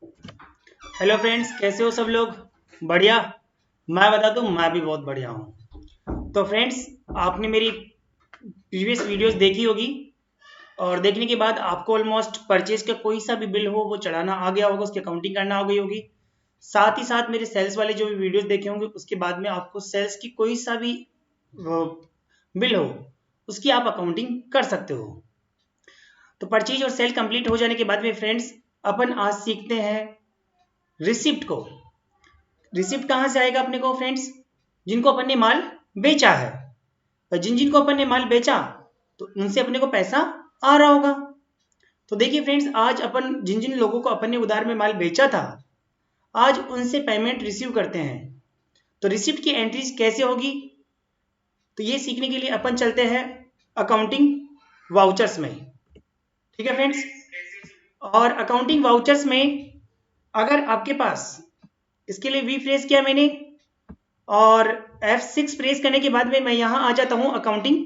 Hello friends, कैसे हो सब लोग? बढ़िया। मैं बता दूं, मैं भी बहुत बढ़िया हूँ। तो फ्रेंड्स, आपने मेरी प्रीवियस वीडियोस देखी होगी और देखने के बाद आपको ऑलमोस्ट परचेज का कोई सा भी बिल हो वो चढ़ाना आ गया होगा, उसकी अकाउंटिंग करना आ गई होगी। साथ ही साथ मेरे सेल्स वाले जो भी वीडियोस देखे होंगे उसके बाद में आपको सेल्स की कोई सा भी बिल हो उसकी आप अकाउंटिंग कर सकते हो। तो परचेज और सेल कंप्लीट हो जाने के बाद में फ्रेंड्स, अपन आज सीखते हैं रिसिप्ट को। रिसिप्ट कहाँ से आएगा अपने को फ्रेंड्स? जिनको अपन ने माल बेचा है, और जिन जिनको अपन ने माल बेचा तो उनसे अपने को पैसा आ रहा होगा। तो देखिए फ्रेंड्स, आज अपन जिन जिन लोगों को अपन ने उधार में माल बेचा था, आज उनसे पेमेंट रिसीव करते हैं। तो रिसिप्ट की एंट्रीज कैसे होगी, तो ये सीखने के लिए अपन चलते हैं अकाउंटिंग वाउचर्स में। ठीक है फ्रेंड्स, और अकाउंटिंग वाउचर्स में अगर आपके पास, इसके लिए वी प्रेस किया मैंने और F6 प्रेस करने के बाद में मैं यहां आ जाता हूं अकाउंटिंग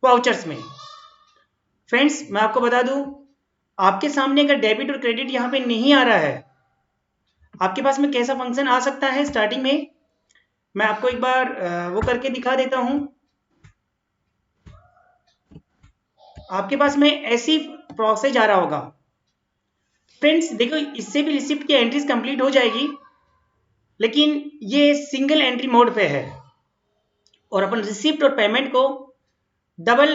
वाउचर्स में। फ्रेंड्स, मैं आपको बता दूं, आपके सामने अगर डेबिट और क्रेडिट यहां पे नहीं आ रहा है, आपके पास में कैसा फंक्शन आ सकता है स्टार्टिंग में, मैं आपको एक बार वो करके दिखा देता हूं। आपके पास में ऐसी प्रोसेस आ रहा होगा। फ्रेंड्स देखो, इससे भी रिसिप्ट की एंट्रीज कंप्लीट हो जाएगी, लेकिन ये सिंगल एंट्री मोड पे है और अपन रिसिप्ट और पेमेंट को डबल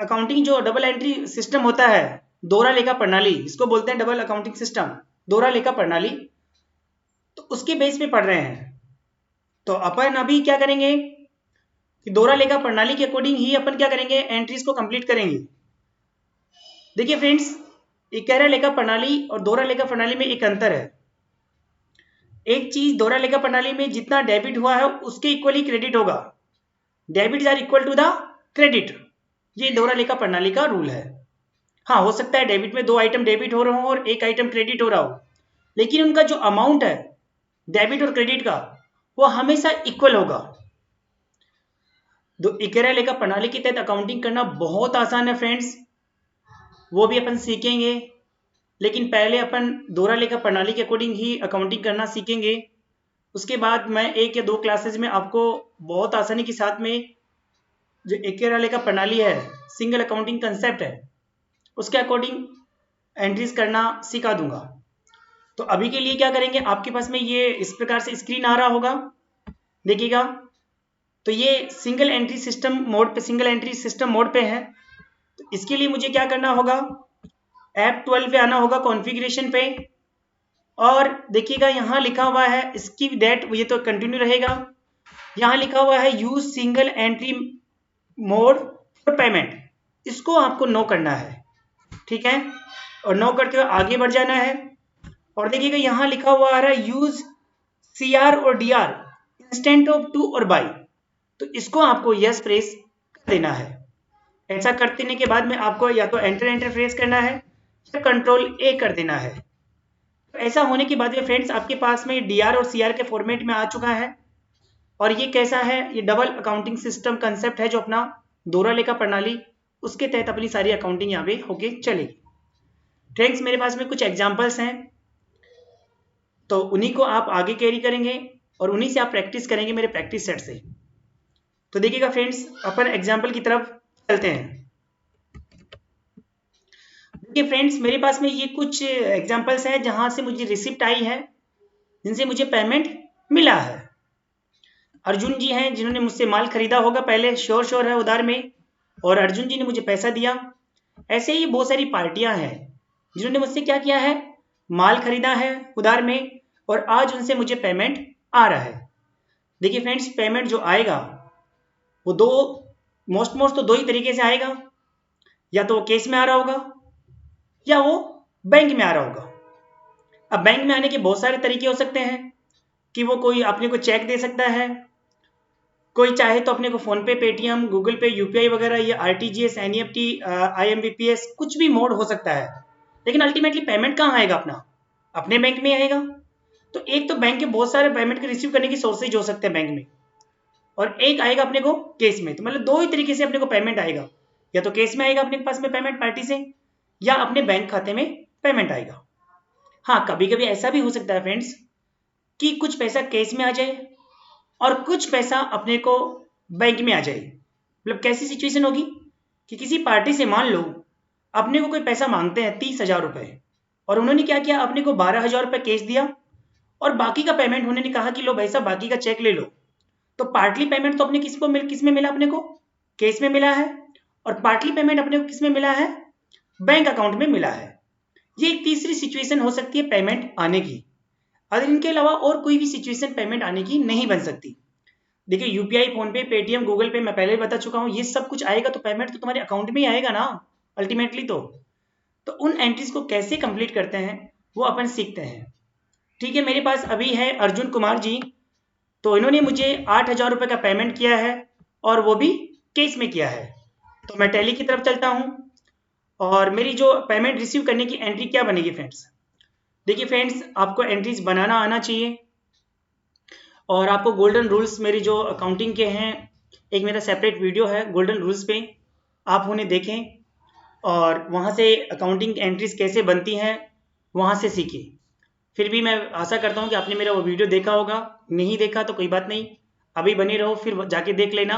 अकाउंटिंग, जो डबल एंट्री सिस्टम होता है, दोहरा लेखा प्रणाली, इसको बोलते हैं डबल अकाउंटिंग सिस्टम, दोहरा लेखा प्रणाली, तो उसके बेस पे पढ़ रहे हैं। तो अपन अभी क्या करेंगे कि दोहरा लेखा प्रणाली के अकॉर्डिंग ही अपन क्या करेंगे, एंट्रीज को कंप्लीट करेंगे। देखिए फ्रेंड्स, इकहरा लेखा प्रणाली और दोहरा लेखा प्रणाली में एक अंतर है। एक चीज, दोहरा लेखा प्रणाली में जितना डेबिट हुआ है उसके इक्वली क्रेडिट होगा। Debit are equal to the credit, ये दोहरा लेखा प्रणाली का रूल है। हाँ, हो सकता है डेबिट में दो आइटम डेबिट हो रहा हो और एक आइटम क्रेडिट हो रहा हो, लेकिन उनका जो अमाउंट है डेबिट और क्रेडिट का, वो हमेशा इक्वल होगा। तो इकहरा लेखा प्रणाली के तहत अकाउंटिंग करना बहुत आसान है फ्रेंड्स, वो भी अपन सीखेंगे। लेकिन पहले अपन दोहरा लेखा प्रणाली के अकॉर्डिंग ही अकाउंटिंग करना सीखेंगे। उसके बाद मैं एक या दो क्लासेज में आपको बहुत आसानी के साथ में जो इकहरा लेखा प्रणाली है, सिंगल अकाउंटिंग कंसेप्ट है, उसके अकॉर्डिंग एंट्रीज करना सिखा दूंगा। तो अभी के लिए क्या करेंगे, आपके पास में ये इस प्रकार से स्क्रीन आ रहा होगा, देखिएगा। तो ये सिंगल एंट्री सिस्टम मोड पे, सिंगल एंट्री सिस्टम मोड पे है। तो इसके लिए मुझे क्या करना होगा, F12 पे आना होगा, कॉन्फ़िगरेशन पे, और देखिएगा यहाँ लिखा हुआ है इसकी डेट, ये तो कंटिन्यू रहेगा। यहाँ लिखा हुआ है use single entry mode for payment, इसको आपको नो करना है। ठीक है, और नो करते हुए आगे बढ़ जाना है। और देखिएगा यहाँ लिखा हुआ आ रहा है यूज CR और DR इंस्टेंट ऑफ टू और बाई, तो इसको आपको यस प्रेस कर देना है। ऐसा कर देने के बाद में आपको या तो एंटर एंटर प्रेस करना है या कंट्रोल A कर देना है। तो ऐसा होने के बाद में फ्रेंड्स, आपके पास में DR और CR के फॉर्मेट में आ चुका है। और ये कैसा है, ये डबल अकाउंटिंग सिस्टम कंसेप्ट है, जो अपना दोहरा लेखा प्रणाली, उसके तहत अपनी सारी अकाउंटिंग यहाँ पे होके चलेगी। फ्रेंड्स, मेरे पास में कुछ एग्जांपल्स हैं, तो उन्हीं को आप आगे कैरी करेंगे और उन्हीं से आप प्रैक्टिस करेंगे मेरे प्रैक्टिस सेट से। तो देखिएगा फ्रेंड्स, अपन एग्जाम्पल की तरफ चलते हैं। देखिए फ्रेंड्स, मेरे पास में ये कुछ एग्जाम्पल्स हैं जहां से मुझे रिसिप्ट आई है, जिनसे मुझे पेमेंट मिला है। अर्जुन जी हैं जिन्होंने मुझसे माल खरीदा होगा पहले, श्योर है उधार में, और अर्जुन जी ने मुझे पैसा दिया। ऐसे ही बहुत सारी पार्टियां हैं जिन्होंने मुझसे क्या किया है, माल खरीदा है उधार में, और आज उनसे मुझे पेमेंट आ रहा है। देखिए फ्रेंड्स, पेमेंट जो आएगा वो दो, मोस्ट तो दो ही तरीके से आएगा, या तो वो केस में आ रहा होगा या वो बैंक में आ रहा होगा। अब बैंक में आने के बहुत सारे तरीके हो सकते हैं कि वो कोई अपने को चेक दे सकता है, कोई चाहे तो अपने को फोन पे, पेटीएम, गूगल पे, यूपीआई वगैरह, या RTGS, NEFT, IMPS, कुछ भी मोड हो सकता है। लेकिन अल्टीमेटली पेमेंट कहाँ आएगा अपना, अपने बैंक में आएगा। तो एक तो बैंक के बहुत सारे पेमेंट के रिसीव करने की सोर्सेज हो सकते हैं बैंक में, और एक आएगा अपने को केस में। तो मतलब दो ही तरीके से अपने को पेमेंट आएगा, या तो केस में आएगा अपने पास में पेमेंट पार्टी से, या अपने बैंक खाते में पेमेंट आएगा। हाँ, कभी कभी ऐसा भी हो सकता है फ्रेंड्स कि कुछ पैसा कैश में आ जाए और कुछ पैसा अपने को बैंक में आ जाए। मतलब कैसी सिचुएशन होगी कि किसी पार्टी से मान लो अपने को कोई पैसा मांगते हैं 30,000 रुपए, और उन्होंने क्या किया, अपने को 12,000 रुपए कैश दिया और बाकी का पेमेंट उन्होंने कहा कि लो भाई साहब बाकी का चेक ले लो। तो पार्टली पेमेंट तो अपने किस में मिला, अपने को कैश में मिला है, और पार्टली पेमेंट अपने को किस में मिला है, बैंक अकाउंट में मिला है। ये एक तीसरी सिचुएशन हो सकती है पेमेंट आने की। अगर इनके अलावा और कोई भी सिचुएशन पेमेंट आने की नहीं बन सकती। देखिए यूपीआई, फोन पे, पेटीएम, गूगल पे मैं पहले ही बता चुका हूँ, ये सब कुछ आएगा तो पेमेंट तो तुम्हारे अकाउंट में ही आएगा ना अल्टीमेटली। तो उन एंट्रीज को कैसे कंप्लीट करते हैं वो अपन सीखते हैं। ठीक है, मेरे पास अभी है अर्जुन कुमार जी, तो इन्होंने मुझे 8,000 रुपये का पेमेंट किया है और वो भी कैश में किया है। तो मैं टैली की तरफ चलता हूँ और मेरी जो पेमेंट रिसीव करने की एंट्री क्या बनेगी फ्रेंड्स। देखिए फ्रेंड्स, आपको एंट्रीज बनाना आना चाहिए और आपको गोल्डन रूल्स मेरी जो अकाउंटिंग के हैं, एक मेरा सेपरेट वीडियो है गोल्डन रूल्स पे, आप उन्हें देखें और वहाँ से अकाउंटिंग एंट्रीज कैसे बनती हैं वहाँ से सीखें। फिर भी मैं आशा करता हूँ कि आपने मेरा वो वीडियो देखा होगा, नहीं देखा तो कोई बात नहीं, अभी बने रहो, फिर जाके देख लेना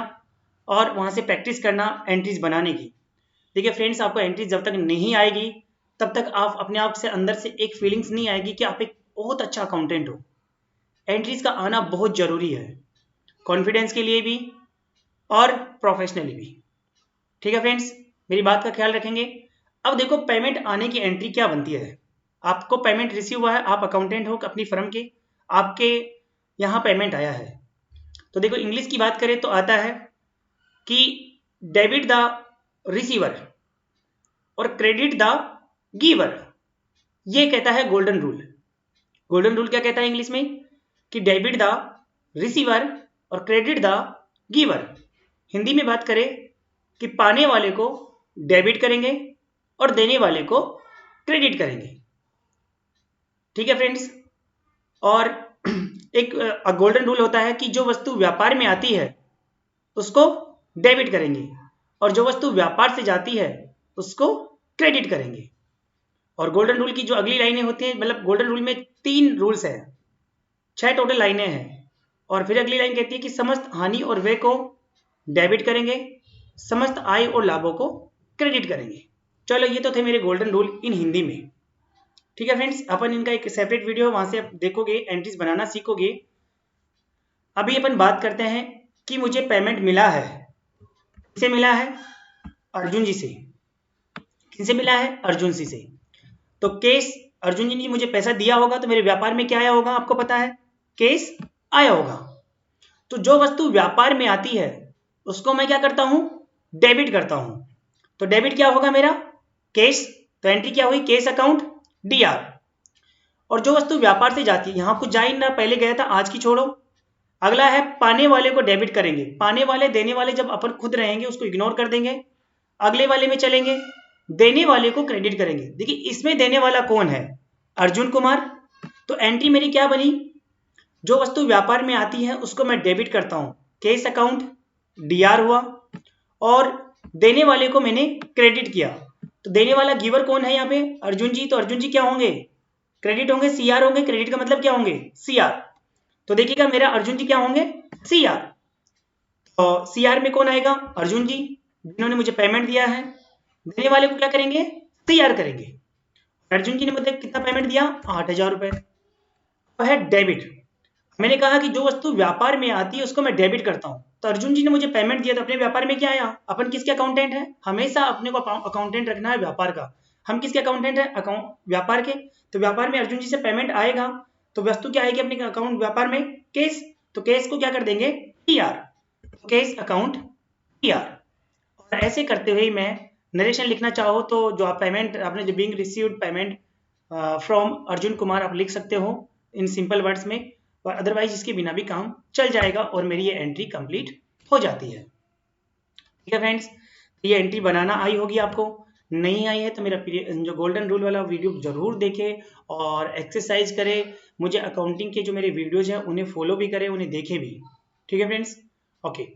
और वहाँ से प्रैक्टिस करना एंट्रीज बनाने की। देखिए फ्रेंड्स, आपको एंट्रीज जब तक नहीं आएगी तब तक आप अपने आप से अंदर से एक फीलिंग्स नहीं आएगी कि आप एक बहुत अच्छा अकाउंटेंट हो। एंट्रीज का आना बहुत ज़रूरी है, कॉन्फिडेंस के लिए भी और प्रोफेशनली भी। ठीक है फ्रेंड्स, मेरी बात का ख्याल रखेंगे। अब देखो पेमेंट आने की एंट्री क्या बनती है। आपको पेमेंट रिसीव हुआ है, आप अकाउंटेंट हो अपनी फर्म के, आपके यहाँ पेमेंट आया है। तो देखो इंग्लिश की बात करें तो आता है कि डेबिट द रिसीवर और क्रेडिट द गिवर। ये कहता है गोल्डन रूल। गोल्डन रूल क्या कहता है इंग्लिश में कि डेबिट द रिसीवर और क्रेडिट द गिवर। हिंदी में बात करें कि पाने वाले को डेबिट करेंगे और देने वाले को क्रेडिट करेंगे। ठीक है फ्रेंड्स, और एक गोल्डन रूल होता है कि जो वस्तु व्यापार में आती है उसको डेबिट करेंगे और जो वस्तु व्यापार से जाती है उसको क्रेडिट करेंगे। और गोल्डन रूल की जो अगली लाइनें होती हैं, मतलब गोल्डन रूल में 3 रूल्स हैं, 6 टोटल लाइनें हैं। और फिर अगली लाइन कहती है कि समस्त हानि और व्यय को डेबिट करेंगे, समस्त आय और लाभों को क्रेडिट करेंगे। चलो ये तो थे मेरे गोल्डन रूल इन हिंदी में। ठीक है फ्रेंड्स, अपन इनका एक सेपरेट वीडियो वहां से आप देखोगे, एंट्रीज बनाना सीखोगे। अभी अपन बात करते हैं कि मुझे पेमेंट मिला है, किससे मिला है, अर्जुन जी से। किनसे मिला है, अर्जुन जी से। तो केस अर्जुन जी ने मुझे पैसा दिया होगा तो मेरे व्यापार में क्या आया होगा, आपको पता है, केस आया होगा। तो जो वस्तु व्यापार में आती है उसको मैं क्या करता हूं, डेबिट करता हूं। तो डेबिट क्या होगा मेरा, केस। तो एंट्री क्या हुई, केस अकाउंट डीआर। और जो वस्तु व्यापार से जाती है, यहां कुछ जा ही ना, पहले गया था, आज की छोड़ो। अगला है पाने वाले को डेबिट करेंगे। पाने वाले देने वाले जब अपन खुद रहेंगे उसको इग्नोर कर देंगे, अगले वाले में चलेंगे, देने वाले को क्रेडिट करेंगे। देखिए इसमें देने वाला कौन है, अर्जुन कुमार। तो एंट्री मेरी क्या बनी, जो वस्तु व्यापार में आती है उसको मैं डेबिट करता हूं, केस अकाउंट डीआर हुआ, और देने वाले को मैंने क्रेडिट किया। तो देने वाला गिवर कौन है यहाँ पे, अर्जुन जी। तो अर्जुन जी क्या होंगे, क्रेडिट होंगे, सीआर होंगे। क्रेडिट का मतलब क्या होंगे, सीआर। तो देखिएगा मेरा अर्जुन जी क्या होंगे, सीआर। तो सीआर में कौन आएगा, अर्जुन जी जिन्होंने मुझे पेमेंट दिया है। देने वाले को क्या करेंगे, सीआर करेंगे। अर्जुन जी ने मुझे कितना पेमेंट दिया, 8,000 रुपए। तो है डेबिट। मैंने कहा कि जो वस्तु व्यापार में आती है उसको मैं डेबिट करता हूं। तो अर्जुन जी ने मुझे पेमेंट दिया तो अपने व्यापार में क्या आया, अपन किसके अकाउंटेंट है, हमेशा अपने को अकाउंटेंट रखना है व्यापार का। हम किसके अकाउंटेंट है, अकाउंट व्यापार के। तो व्यापार में अर्जुन जी से पेमेंट आएगा तो वस्तु क्या आएगी अपने अकाउंट व्यापार में, केस। तो केस को क्या कर देंगे, टीआर, केस अकाउंट टीआर। और ऐसे करते हुए मैं नरेशन लिखना चाहो तो जो आप पेमेंट आपने जो being received payment from Arjun Kumar आप लिख सकते हो इन सिंपल वर्ड्स में, और अदरवाइज इसके बिना भी काम चल जाएगा और मेरी ये एंट्री कंप्लीट हो जाती है। ठीक है फ्रेंड्स, ये एंट्री बनाना आई होगी आपको, नहीं आई है तो मेरा जो गोल्डन रूल वाला वीडियो जरूर देखें और एक्सरसाइज करें। मुझे अकाउंटिंग के जो मेरे वीडियोज हैं उन्हें फॉलो भी करें, उन्हें देखें भी। ठीक है फ्रेंड्स, ओके।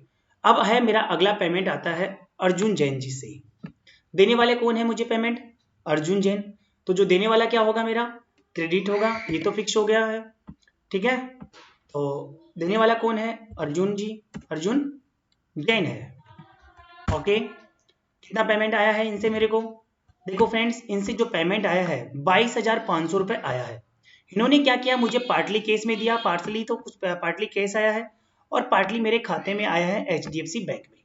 अब है मेरा अगला पेमेंट आता है अर्जुन जैन जी से। देने वाले कौन है मुझे पेमेंट, अर्जुन जैन। तो जो देने वाला क्या होगा मेरा, क्रेडिट होगा, ये तो फिक्स हो गया है। ठीक है, तो देने वाला कौन है? अर्जुन जी, अर्जुन जैन है। ओके, कितना पेमेंट आया है इनसे मेरे को? देखो फ्रेंड्स, इनसे जो पेमेंट आया है 22,500 रुपये आया है। इन्होंने क्या किया, मुझे पार्टली कैश में दिया, पार्टली तो कुछ पार्टली कैश आया है और पार्टली मेरे खाते में आया है HDFC बैंक में।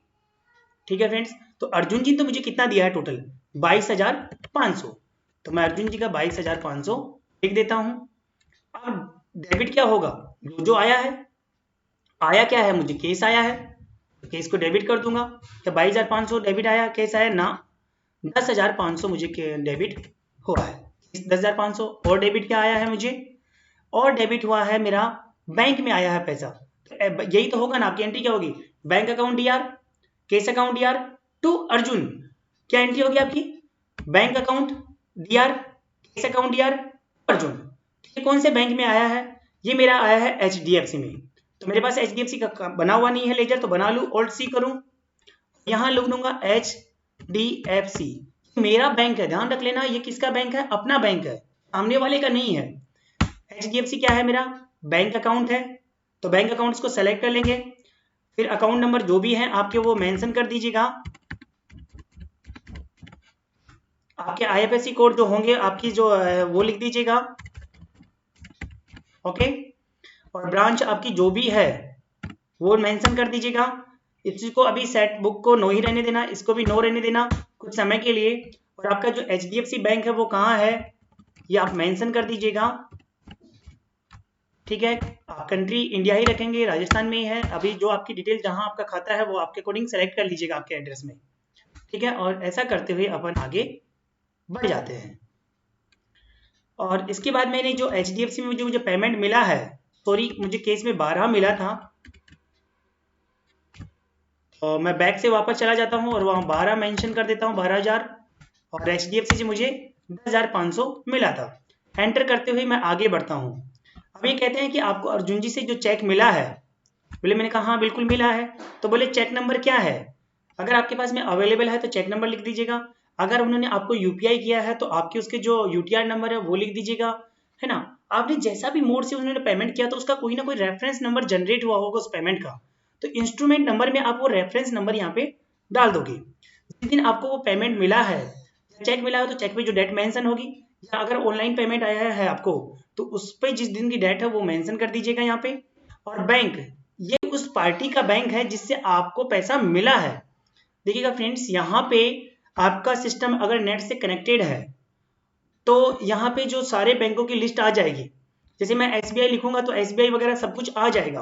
ठीक है फ्रेंड्स, तो अर्जुन जी तो मुझे कितना दिया है टोटल? 22,500। तो मैं अर्जुन जी का 22,500 लिख देता हूं। अब डेबिट क्या होगा? जो आया है, आया क्या है, मुझे केस आया है, केस को डेबिट कर दूंगा। तो 22,500 डेबिट आया, केस आया ना, 10,500 मुझे डेबिट हुआ है। 10,500 और डेबिट क्या आया है मुझे? और डेबिट हुआ है मेरा बैंक में आया है पैसा। तो यही तो होगा ना, आपकी एंट्री क्या होगी? Bank account DR, cash account DR to Arjun. क्या एंट्री होगी आपकी? Bank account DR, cash account DR, Arjun. ये कौन से बैंक में आया है? ये मेरा आया है HDFC में। तो मेरे पास HDFC का बना हुआ नहीं है लेजर, तो बना लूं, Alt C करूं, यहां लिख दूंगा HDFC। मेरा बैंक है, ध्यान रख लेना, ये किसका बैंक है? अपना बैंक है, सामने वाले का नहीं है। HDFC क्या है मेरा? बैंक अकाउंट है। तो बैंक अकाउंट्स को सेलेक्ट कर लेंगे, फिर अकाउंट नंबर जो भी है आपके वो मेंशन कर दीजिएगा। आपके IFSC कोड जो होंगे आपकी जो वो लिख दीजिएगा। ओके, और ब्रांच आपकी जो भी है वो मेंशन कर दीजिएगा। इसको अभी सेट बुक को नो ही रहने देना, इसको भी नो रहने देना कुछ समय के लिए। और आपका जो HDFC बैंक है वो कहाँ है ये आप मेंशन कर दीजिएगा। ठीक है, आप कंट्री इंडिया ही रखेंगे, राजस्थान में ही है। अभी जो आपकी डिटेल जहां आपका खाता है वो आपके अकॉर्डिंग सेलेक्ट कर लीजिएगा आपके एड्रेस में। ठीक है, और ऐसा करते हुए अपन आगे बढ़ जाते हैं। और इसके बाद मैंने जो HDFC में मुझे पेमेंट मिला है, सॉरी मुझे केस में 12 मिला था, तो मैं बैक से वापस चला जाता हूँ और वहाँ 12 मेंशन कर देता हूँ, 12,000। और HDFC से मुझे 10,500 मिला था। एंटर करते हुए मैं आगे बढ़ता हूँ। अब ये कहते हैं कि आपको अर्जुन जी से जो चेक मिला है, बोले, मैंने कहा हाँ बिल्कुल मिला है। तो बोले चेक नंबर क्या है? अगर आपके पास में अवेलेबल है तो चेक नंबर लिख दीजिएगा। अगर उन्होंने आपको UPI किया है तो आपके उसके जो UTR नंबर है वो लिख दीजिएगा, है ना। आपने जैसा भी मोड से उन्होंने पेमेंट किया तो उसका कोई ना कोई रेफरेंस नंबर जनरेट हुआ होगा उस पेमेंट का। तो इंस्ट्रूमेंट नंबर में आप वो रेफरेंस नंबर यहाँ पे डाल दोगे। जिस दिन आपको वो पेमेंट मिला है, चेक मिला है, तो चेक पे जो डेट मेंशन होगी, या अगर ऑनलाइन पेमेंट आया है आपको तो उस पर जिस दिन की डेट है वो मेंशन कर दीजिएगा यहाँ पे। और बैंक, ये उस पार्टी का बैंक है जिससे आपको पैसा मिला है। देखिएगा फ्रेंड्स, यहाँ पे आपका सिस्टम अगर नेट से कनेक्टेड है तो यहाँ पे जो सारे बैंकों की लिस्ट आ जाएगी। जैसे मैं SBI लिखूंगा तो SBI वगैरह सब कुछ आ जाएगा।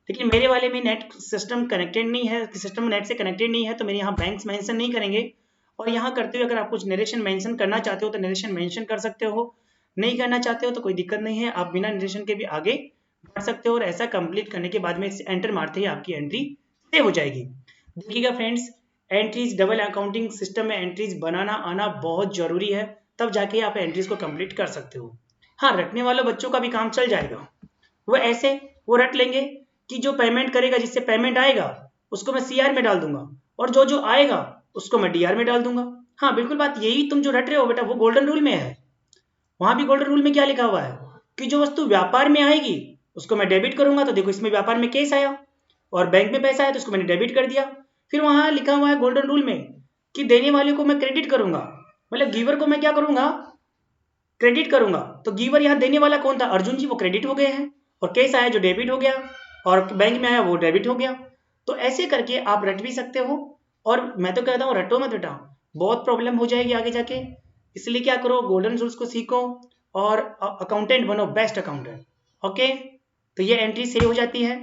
लेकिन मेरे वाले में नेट सिस्टम कनेक्टेड नहीं है, सिस्टम नेट से कनेक्टेड नहीं है, तो मेरे यहाँ बैंक्स मेंशन नहीं करेंगे। और यहाँ करते हुए अगर आप कुछ नरेशन मेंशन करना चाहते हो तो नरेशन मेंशन कर सकते हो, नहीं करना चाहते हो तो कोई दिक्कत नहीं है, आप बिना नरेशन के भी आगे बढ़ सकते हो। और ऐसा कंप्लीट करने के बाद में एंटर मारते ही आपकी एंट्री सेव हो जाएगी। देखिएगा friends, entries, double accounting system में एंट्रीज बनाना आना बहुत जरूरी है, तब जाके आप एंट्रीज को कंप्लीट कर सकते हो। हाँ, रटने वालों बच्चों का भी काम चल जाएगा। वो ऐसे वो रट लेंगे कि जो पेमेंट करेगा, जिससे पेमेंट आएगा उसको मैं CR में डाल दूंगा, और जो जो आएगा उसको मैं DR में डाल दूंगा। हाँ बिल्कुल, बात यही तुम जो रट रहे हो बेटा वो गोल्डन रूल में है। वहां भी गोल्डन रूल में क्या लिखा हुआ है कि जो वस्तु व्यापार में आएगी उसको मैं डेबिट करूंगा। तो देखो इसमें व्यापार में केस आया और बैंक में पैसा आया तो उसको मैंने डेबिट कर दिया। फिर वहां लिखा हुआ है गोल्डन रूल में कि देने वाले को मैं क्रेडिट करूंगा, मतलब गिवर को मैं क्या करूंगा? क्रेडिट करूंगा। तो गिवर यहाँ देने वाला कौन था? अर्जुन जी, वो क्रेडिट हो गए हैं। और केस आया जो डेबिट हो गया, और बैंक में आया वो डेबिट हो गया। तो ऐसे करके आप रट भी सकते हो। और मैं तो कहता हूँ रटो मत बेटा, बहुत प्रॉब्लम हो जाएगी आगे जाके। इसलिए क्या करो, गोल्डन रूल्स को सीखो और अकाउंटेंट बनो, बेस्ट अकाउंटेंट। ओके, तो ये एंट्री सेव हो जाती है।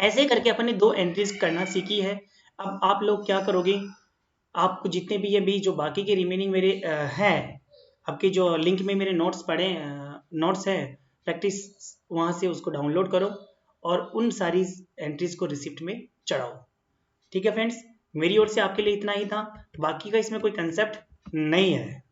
ऐसे करके अपन ने 2 एंट्रीज करना सीखी है। अब आप लोग क्या करोगे, आपको जितने भी ये भी जो बाकी के रिमेनिंग मेरे हैं, आपके जो लिंक में मेरे नोट्स पड़े, नोट्स हैं प्रैक्टिस, वहाँ से उसको डाउनलोड करो और उन सारी एंट्रीज को रिसिप्ट में चढ़ाओ। ठीक है फ्रेंड्स, मेरी ओर से आपके लिए इतना ही था, बाकी का इसमें कोई कंसेप्ट नहीं है।